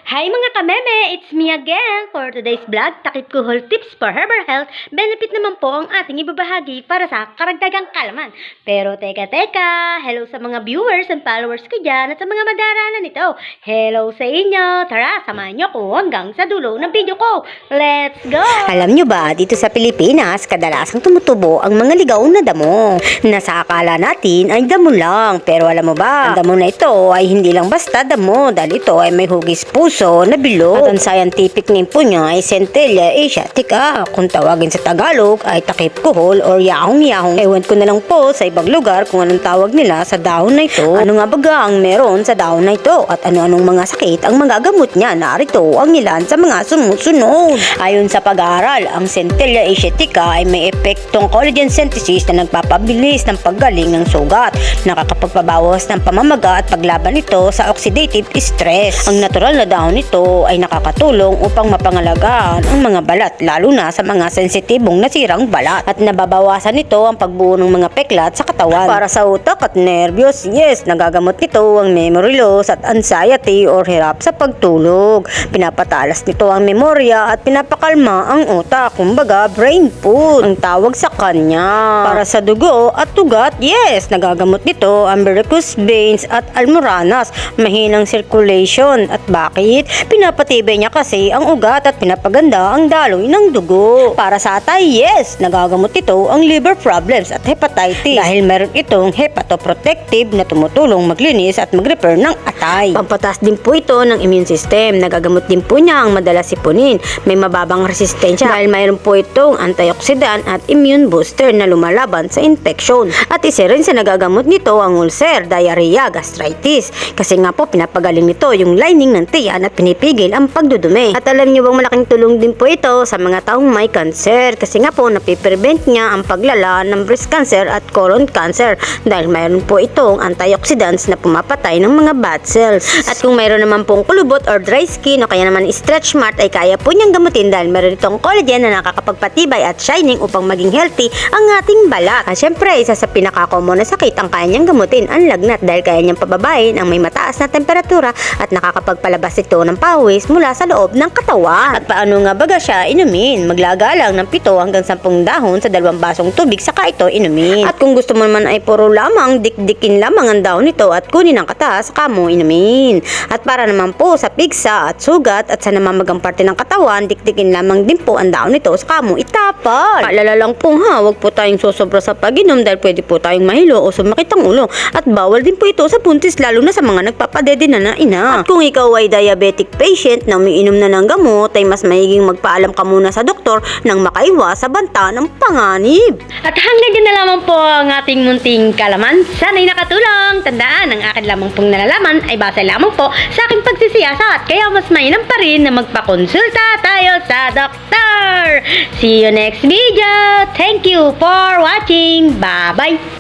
Hi mga kameme! It's me again for today's vlog, Takip Kuhol Tips for Herbal Health. Benefit naman po ang ating ibabahagi para sa karagdagang kalaman. Pero teka, hello sa mga viewers and followers ko dyan at sa mga madaranan nito. Hello sa inyo! Tara, samahan niyo ko hanggang sa dulo ng video ko. Let's go! Alam nyo ba, dito sa Pilipinas, kadalasang tumutubo ang mga ligaw na damo. Nasa akala natin ay damo lang. Pero alam mo ba, ang damo na ito ay hindi lang basta damo dahil ito ay may hugis puso na bilog. At ang scientific name po niya ay Centella asiatica. Kung tawagin sa Tagalog ay takip kuhol or yahong-yahong. Ewan ko na lang po sa ibang lugar kung anong tawag nila sa dahon na ito. Ano nga baga ang meron sa dahon na ito at ano-anong mga sakit ang magagamot niya. Narito ang ilan sa mga sumusunod. Ayon sa pag-aaral, ang Centella asiatica ay may epektong collagen synthesis na nagpapabilis ng paggaling ng sugat, nakakapagpabawas ng pamamaga at paglaban nito sa oxidative stress. Ang natural na dahon nito ay nakakatulong upang mapangalagaan ang mga balat, lalo na sa mga sensitibong nasirang balat, at nababawasan nito ang pagbuo ng mga peklat sa katawan. Para sa utak at nervyos, yes, nagagamot nito ang memory loss at anxiety or hirap sa pagtulog. Pinapatalas nito ang memorya at pinapakalma ang utak, kumbaga brain food ang tawag sa kanya. Para sa dugo at ugat, yes, nagagamot nito ang varicose veins at almoranas, mahinang circulation. At bakit? Pinapatibay niya kasi ang ugat at pinapaganda ang daloy ng dugo. Para sa atay, yes, nagagamot ito ang liver problems at hepatitis dahil meron itong hepatoprotective na tumutulong maglinis at mag-repair ng atay. Pampatas din po ito ng immune system. Nagagamot din po niya ang madalas sipunin. May mababang resistensya dahil mayroon po itong antioxidant at immune booster na lumalaban sa infection. At isa rin sa nagagamot nito ang ulcer, diarrhea, gastritis. Kasi nga po pinapagaling nito yung lining ng tiyan at pinipigil ang pagdudumi. At alam niyo bang malaking tulong din po ito sa mga taong may cancer kasi nga po napiprevent niya ang paglala ng breast cancer at colon cancer dahil mayroon po itong antioxidants na pumapatay ng mga bad cells. At kung mayroon naman pong kulubot or dry skin o kaya naman stretch mark ay kaya po niyang gamutin dahil mayroon itong collagen na nakakapagpatibay at shining upang maging healthy ang ating balat. At syempre, isa sa pinaka-common na sakit ang kaya niyang gamutin ang lagnat dahil kaya niyang pababain ang may mataas na temperatura at nakakapagpalabas ito ng pawis mula sa loob ng katawan. At paano nga baga siya inumin? Maglaga lang ng 7 hanggang 10 dahon sa 2 basong tubig saka ito inumin. At kung gusto mo naman ay puro lamang, dikdikin lamang ang dahon nito at kunin ang katas saka mo inumin. At para naman po sa pigsa at sugat at sa namamagang parte ng katawan, dikdikin lamang din po ang dahon nito saka mo itapal. Paalala lang po ha, huwag po tayong susobra sa pag-inom dahil pwede po tayong mahilo o sumakit ang ulo. At bawal din po ito sa buntis lalo na sa mga nagpapadede na ina. At kung ikaw ay diabetic patient na umiinom na ng gamot ay mas maiging magpaalam ka muna sa doktor nang makaiwas sa banta ng panganib. At hanggang dyan na lamang po ang ating munting kalaman. Sana'y nakatulong. Tandaan, ang akin lamang pong nalalaman ay base lamang po sa aking pagsisiyasat. Kaya mas mainam pa rin na magpakonsulta tayo sa doktor. See you next video. Thank you for watching. Bye-bye.